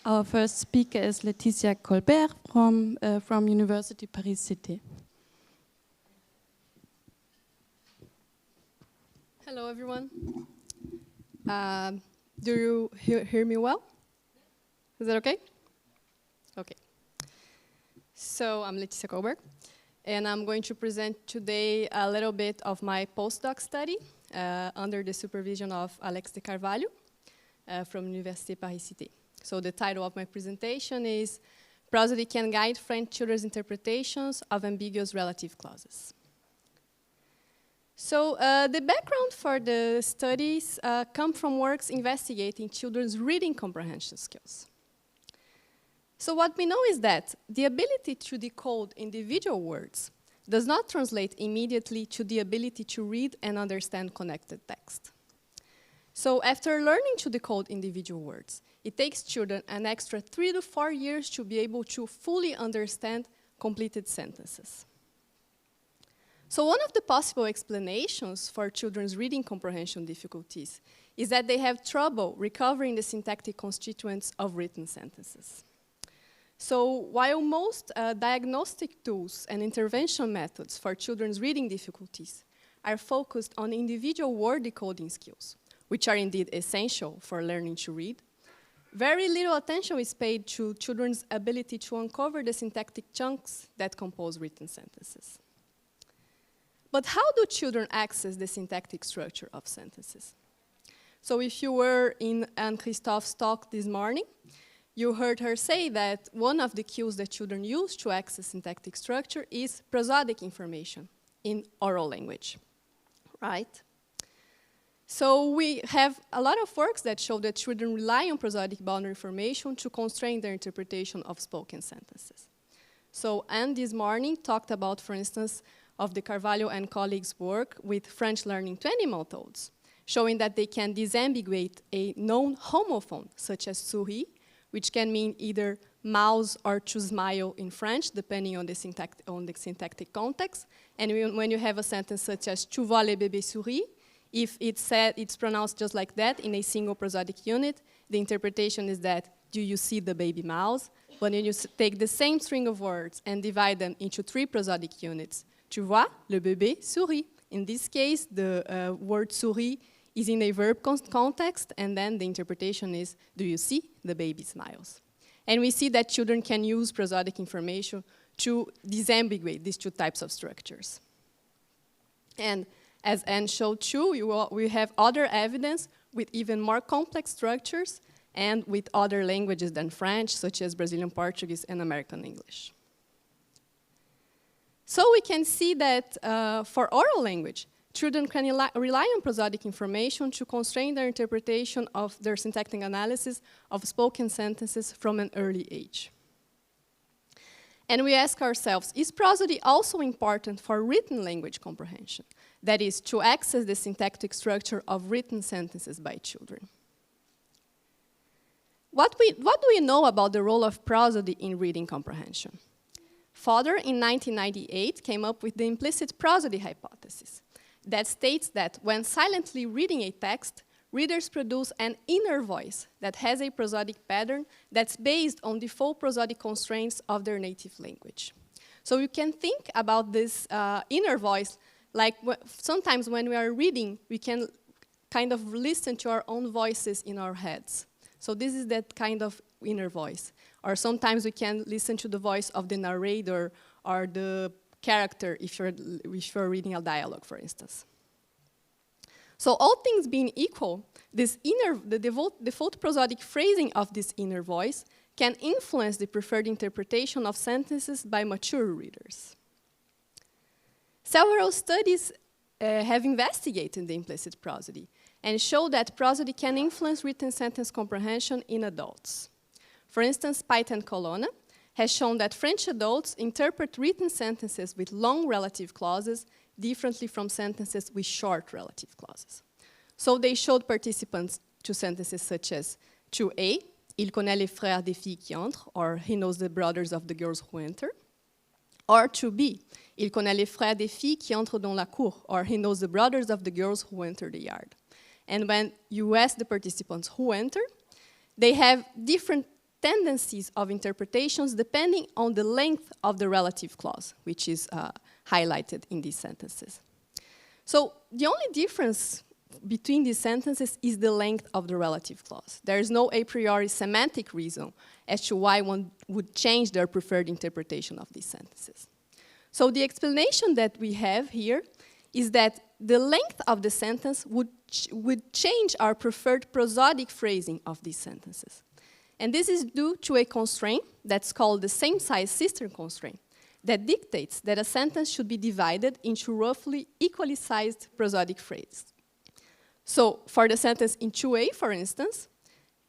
Our first speaker is Leticia Kolberg from Université Cité. Hello, everyone. Do you hear me well? Is that okay? Okay. So I'm Leticia Kolberg, and I'm going to present today a little bit of my postdoc study under the supervision of Alex de Carvalho from Université Cité. So the title of my presentation is Prosody Can Guide French Children's Interpretations of Ambiguous Relative Clauses. So the background for the studies come from works investigating children's reading comprehension skills. So what we know is that the ability to decode individual words does not translate immediately to the ability to read and understand connected text. So after learning to decode individual words, it takes children an extra 3 to 4 years to be able to fully understand completed sentences. So one of the possible explanations for children's reading comprehension difficulties is that they have trouble recovering the syntactic constituents of written sentences. So while most diagnostic tools and intervention methods for children's reading difficulties are focused on individual word decoding skills, which are indeed essential for learning to read, very little attention is paid to children's ability to uncover the syntactic chunks that compose written sentences. But how do children access the syntactic structure of sentences? So if you were in Anne-Christophe's talk this morning, you heard her say that one of the cues that children use to access syntactic structure is prosodic information in oral language, right? So we have a lot of works that show that children rely on prosodic boundary information to constrain their interpretation of spoken sentences. So Anne this morning talked about, for instance, of de Carvalho and colleagues' work with French learning to animal toads, showing that they can disambiguate a known homophone, such as souris, which can mean either mouse or to smile in French, depending on the syntactic context. And when you have a sentence such as tu vois le bébé souris, if it's pronounced just like that in a single prosodic unit, the interpretation is that, do you see the baby mouse? But when you take the same string of words and divide them into 3 prosodic units, tu vois le bébé sourit. In this case, the word souris is in a verb context, and then the interpretation is, do you see the baby smiles? And we see that children can use prosodic information to disambiguate these 2 types of structures. And as Anne showed too, we have other evidence with even more complex structures and with other languages than French, such as Brazilian Portuguese and American English. So we can see that for oral language, children can rely on prosodic information to constrain their interpretation of their syntactic analysis of spoken sentences from an early age. And we ask ourselves, is prosody also important for written language comprehension? That is, to access the syntactic structure of written sentences by children. What do we know about the role of prosody in reading comprehension? Fodor, in 1998, came up with the implicit prosody hypothesis that states that when silently reading a text, readers produce an inner voice that has a prosodic pattern that's based on default prosodic constraints of their native language. So you can think about this inner voice like sometimes when we are reading, we can kind of listen to our own voices in our heads. So this is that kind of inner voice. Or sometimes we can listen to the voice of the narrator or the character if you're reading a dialogue, for instance. So all things being equal, the default prosodic phrasing of this inner voice can influence the preferred interpretation of sentences by mature readers. Several studies have investigated the implicit prosody and show that prosody can influence written sentence comprehension in adults. For instance, Pite and Colonna has shown that French adults interpret written sentences with long relative clauses differently from sentences with short relative clauses. So they showed participants to sentences such as to A, il connaît les frères des filles qui entrent, or he knows the brothers of the girls who enter. Or to B, il connaît les frères des filles qui entrent dans la cour, or he knows the brothers of the girls who enter the yard. And when you ask the participants who enter, they have different tendencies of interpretations depending on the length of the relative clause, which is highlighted in these sentences. So the only difference between these sentences is the length of the relative clause. There is no a priori semantic reason as to why one would change their preferred interpretation of these sentences. So the explanation that we have here is that the length of the sentence would change our preferred prosodic phrasing of these sentences. And this is due to a constraint that's called the same-size sister constraint that dictates that a sentence should be divided into roughly equally sized prosodic phrases. So for the sentence in 2A, for instance,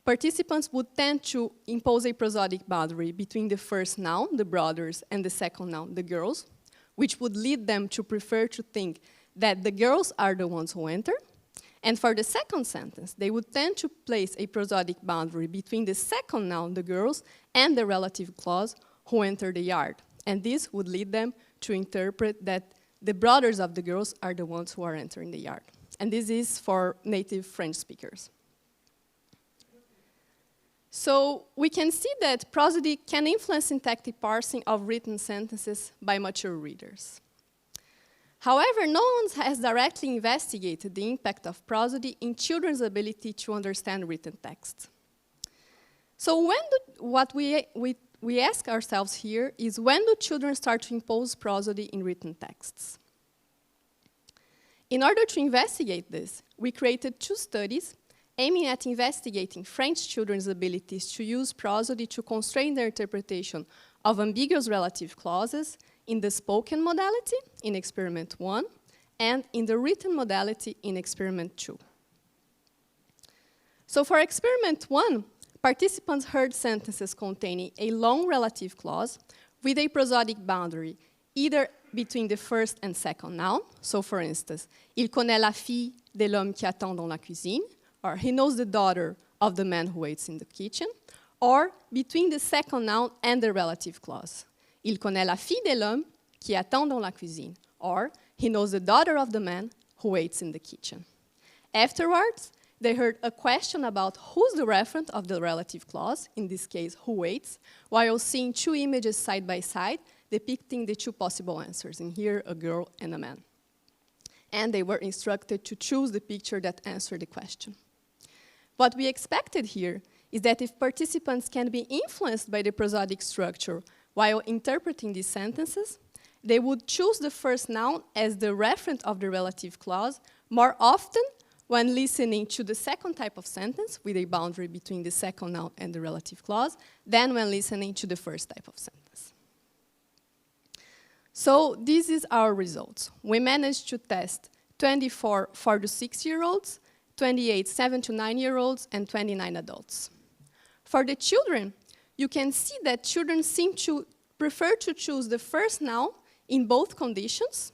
participants would tend to impose a prosodic boundary between the first noun, the brothers, and the second noun, the girls, which would lead them to prefer to think that the girls are the ones who enter. And for the second sentence, they would tend to place a prosodic boundary between the second noun, the girls, and the relative clause, who enter the yard. And this would lead them to interpret that the brothers of the girls are the ones who are entering the yard. And this is for native French speakers. So we can see that prosody can influence syntactic parsing of written sentences by mature readers. However, no one has directly investigated the impact of prosody in children's ability to understand written text. So what we ask ourselves here is, when do children start to impose prosody in written texts? In order to investigate this, we created 2 studies aiming at investigating French children's abilities to use prosody to constrain their interpretation of ambiguous relative clauses in the spoken modality in experiment 1 and in the written modality in experiment 2. So for experiment 1, participants heard sentences containing a long relative clause with a prosodic boundary either between the first and second noun. So for instance, il connaît la fille de l'homme qui attend dans la cuisine, or he knows the daughter of the man who waits in the kitchen, or between the second noun and the relative clause. Il connaît la fille de l'homme qui attend dans la cuisine, or he knows the daughter of the man who waits in the kitchen. Afterwards, they heard a question about who's the referent of the relative clause, in this case, who waits, while seeing 2 images side by side depicting the 2 possible answers, in here, a girl and a man. And they were instructed to choose the picture that answered the question. What we expected here is that if participants can be influenced by the prosodic structure while interpreting these sentences, they would choose the first noun as the referent of the relative clause more often when listening to the second type of sentence with a boundary between the second noun and the relative clause than when listening to the first type of sentence. So this is our results. We managed to test 24 4 to 6-year-olds, 28 7 to 9-year-olds, and 29 adults. For the children, you can see that children seem to prefer to choose the first noun in both conditions,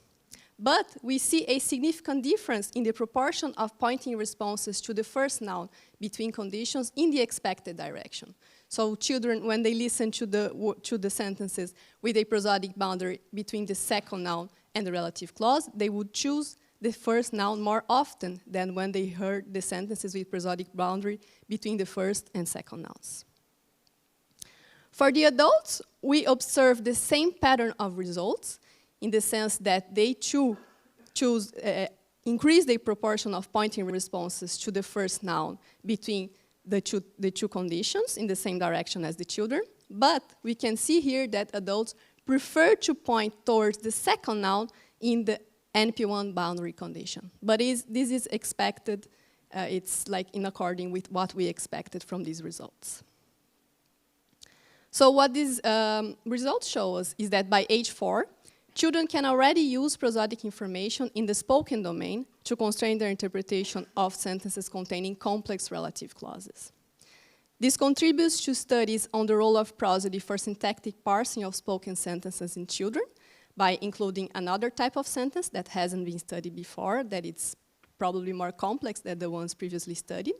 but we see a significant difference in the proportion of pointing responses to the first noun between conditions in the expected direction. So children, when they listen to the sentences with a prosodic boundary between the second noun and the relative clause, they would choose the first noun more often than when they heard the sentences with prosodic boundary between the first and second nouns. For the adults, we observe the same pattern of results in the sense that they increase the proportion of pointing responses to the first noun between the two conditions in the same direction as the children. But we can see here that adults prefer to point towards the second noun in the NP1 boundary condition. But this is expected, it's like in according with what we expected from these results. So what these results show us is that by age 4, children can already use prosodic information in the spoken domain to constrain their interpretation of sentences containing complex relative clauses. This contributes to studies on the role of prosody for syntactic parsing of spoken sentences in children by including another type of sentence that hasn't been studied before, that it's probably more complex than the ones previously studied,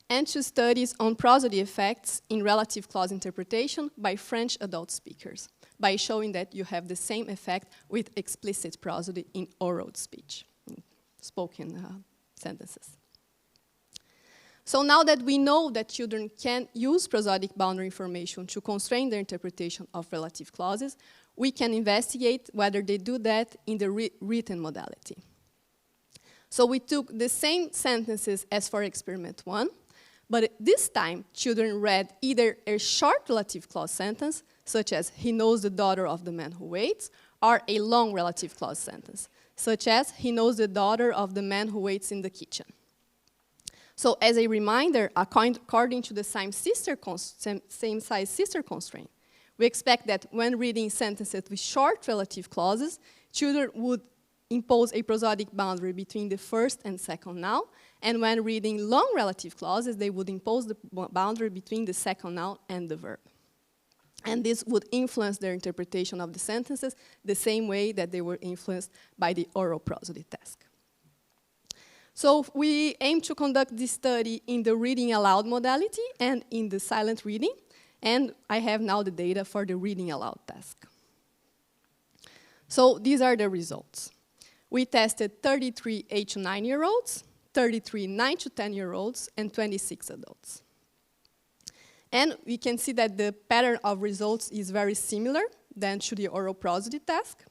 and to studies on prosody effects in relative clause interpretation by French adult speakers, by showing that you have the same effect with explicit prosody in oral speech, in spoken sentences. So now that we know that children can use prosodic boundary information to constrain their interpretation of relative clauses, we can investigate whether they do that in the written modality. So we took the same sentences as for experiment 1, but this time children read either a short relative clause sentence, such as he knows the daughter of the man who waits, or a long relative clause sentence, such as he knows the daughter of the man who waits in the kitchen. So as a reminder, according to the same size sister constraint, we expect that when reading sentences with short relative clauses, children would impose a prosodic boundary between the first and second noun, and when reading long relative clauses, they would impose the boundary between the second noun and the verb. And this would influence their interpretation of the sentences the same way that they were influenced by the oral prosody task. So we aim to conduct this study in the reading aloud modality and in the silent reading, and I have now the data for the reading aloud task. So these are the results. We tested 33 8 to 9-year-olds, 33 9 to 10-year-olds, and 26 adults. And we can see that the pattern of results is very similar than to the oral prosody task,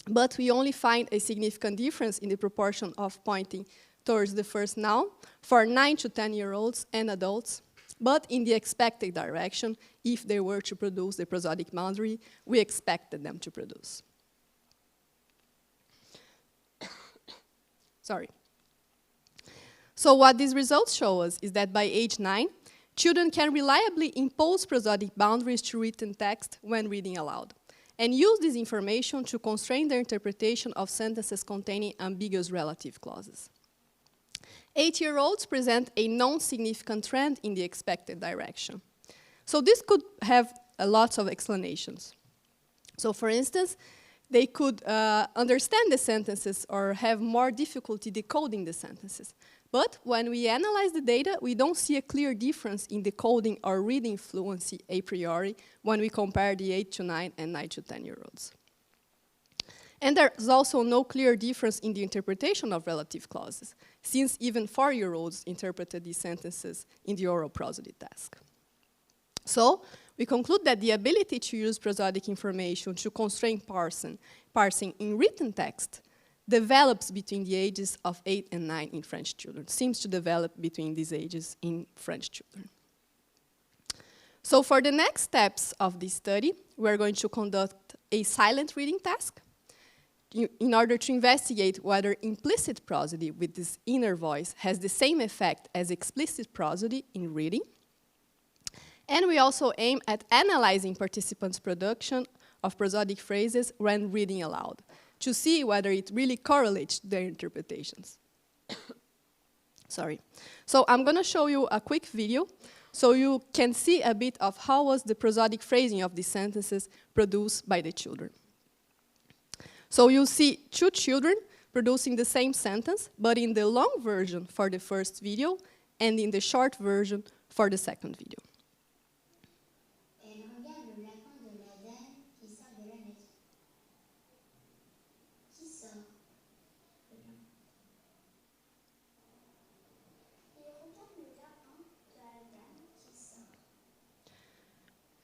but we only find a significant difference in the proportion of pointing towards the first noun for 9 to 10-year-olds and adults, but in the expected direction if they were to produce the prosodic boundary we expected them to produce. Sorry. So what these results show us is that by age 9, children can reliably impose prosodic boundaries to written text when reading aloud, and use this information to constrain their interpretation of sentences containing ambiguous relative clauses. 8-year-olds present a non-significant trend in the expected direction. So this could have lots of explanations. So for instance, they could understand the sentences or have more difficulty decoding the sentences. But when we analyze the data, we don't see a clear difference in decoding or reading fluency a priori when we compare the 8 to 9 and 9 to 10-year-olds. And there's also no clear difference in the interpretation of relative clauses, since even 4-year-olds interpreted these sentences in the oral prosody task. So we conclude that the ability to use prosodic information to constrain parsing in written text develops between the ages of 8 and 9 in French children, seems to develop between these ages in French children. So for the next steps of this study, we're going to conduct a silent reading task in order to investigate whether implicit prosody with this inner voice has the same effect as explicit prosody in reading. And we also aim at analyzing participants' production of prosodic phrases when reading aloud, to see whether it really correlates their interpretations. Sorry. So I'm going to show you a quick video so you can see a bit of how was the prosodic phrasing of these sentences produced by the children. So you'll see 2 children producing the same sentence, but in the long version for the first video and in the short version for the second video.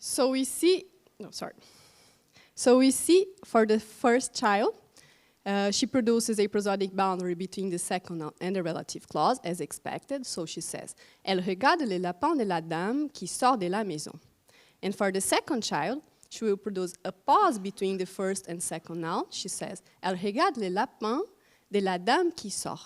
So we see, So we see for the first child, she produces a prosodic boundary between the second noun and the relative clause, as expected. So she says, elle regarde le lapin de la dame qui sort de la maison. And for the second child, she will produce a pause between the first and second noun. She says, elle regarde le lapin de la dame qui sort.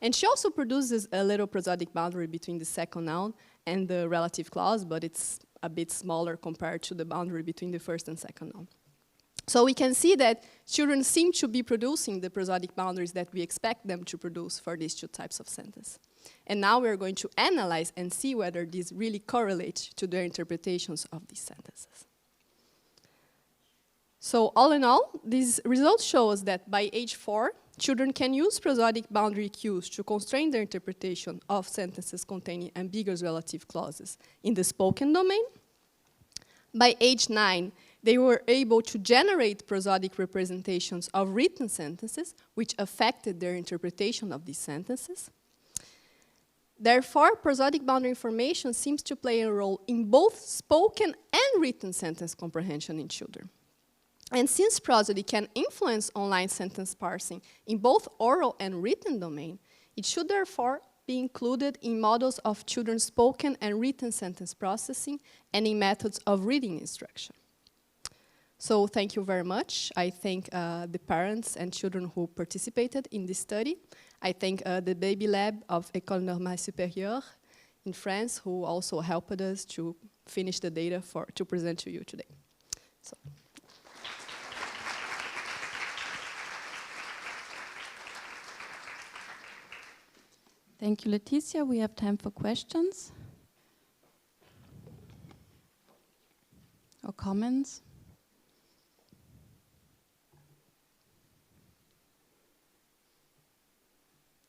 And she also produces a little prosodic boundary between the second noun and the relative clause, but it's a bit smaller compared to the boundary between the first and second noun. So we can see that children seem to be producing the prosodic boundaries that we expect them to produce for these 2 types of sentence. And now we're going to analyze and see whether these really correlate to their interpretations of these sentences. So all in all, these results show us that by age 4, children can use prosodic boundary cues to constrain their interpretation of sentences containing ambiguous relative clauses in the spoken domain. By age 9, they were able to generate prosodic representations of written sentences, which affected their interpretation of these sentences. Therefore, prosodic boundary information seems to play a role in both spoken and written sentence comprehension in children. And since prosody can influence online sentence parsing in both oral and written domain, it should therefore be included in models of children's spoken and written sentence processing and in methods of reading instruction. So thank you very much. I thank the parents and children who participated in this study. I thank the Baby Lab of École Normale Supérieure in France, who also helped us to finish the data to present to you today. So. Thank you, Leticia. We have time for questions or comments.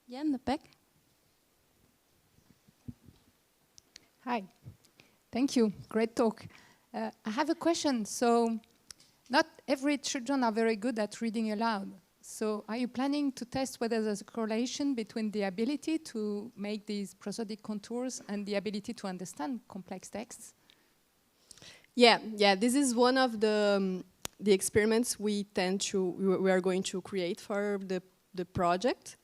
Yeah, in the back. Hi, thank you. Great talk. I have a question. So, not every children are very good at reading aloud. So, are you planning to test whether there's a correlation between the ability to make these prosodic contours and the ability to understand complex texts? Yeah. This is one of the experiments we are going to create for the project.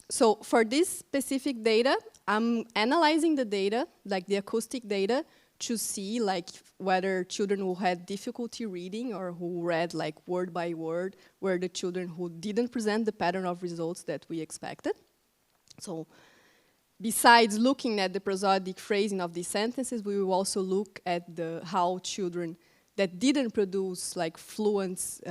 So for this specific data, I'm analyzing the data, like the acoustic data, to see like whether children who had difficulty reading or who read like word by word were the children who didn't present the pattern of results that we expected. So besides looking at the prosodic phrasing of these sentences, we will also look at how children that didn't produce like fluent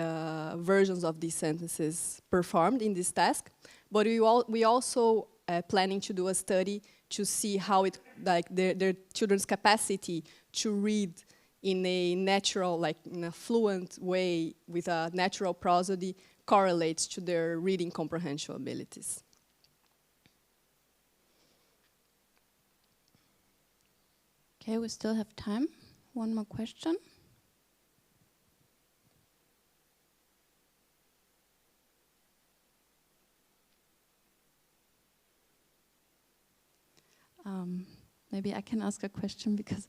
versions of these sentences performed in this task. But we also planning to do a study to see how it, like their children's capacity to read in a natural, like in a fluent way with a natural prosody correlates to their reading comprehension abilities. Okay, we still have time. One more question. Maybe I can ask a question because,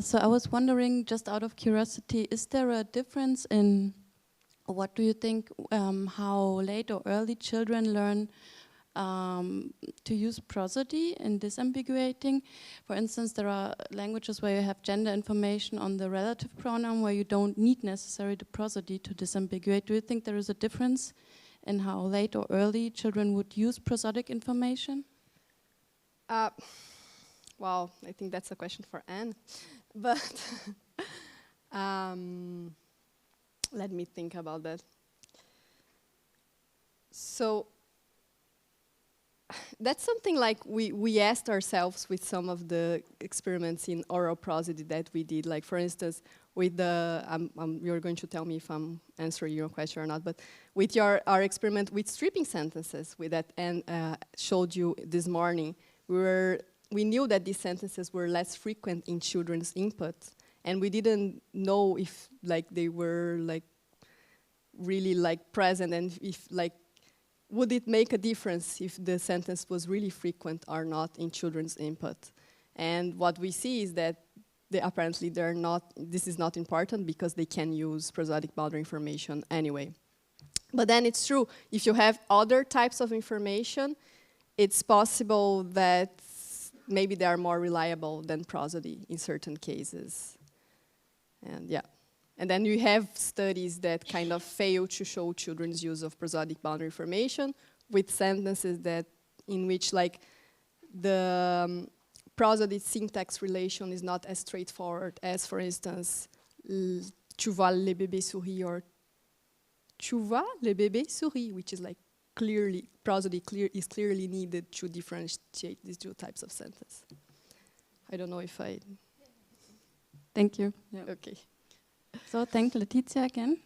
so I was wondering, just out of curiosity, is there a difference in, what do you think, how late or early children learn to use prosody in disambiguating? For instance, there are languages where you have gender information on the relative pronoun where you don't need necessarily the prosody to disambiguate. Do you think there is a difference in how late or early children would use prosodic information? Well, I think that's a question for Anne, but let me think about that. So that's something like we asked ourselves with some of the experiments in oral prosody that we did. Like for instance, with the, you're going to tell me if I'm answering your question or not, but with our experiment with stripping sentences with that Anne showed you this morning, we knew that these sentences were less frequent in children's input, and we didn't know if like they were like really like present, and if like would it make a difference if the sentence was really frequent or not in children's input. And what we see is that apparently they're not, this is not important because they can use prosodic boundary information anyway. But then it's true, if you have other types of information, it's possible that maybe they are more reliable than prosody in certain cases. And yeah. And then you have studies that kind of fail to show children's use of prosodic boundary information with sentences that in which like the prosody syntax relation is not as straightforward as, for instance, tu vois le bébé sourit or tu vois le bébé sourit, which is like clearly, prosody is clearly needed to differentiate these two types of sentence. I don't know if I... Thank you. Yeah. Okay. So thank Leticia again.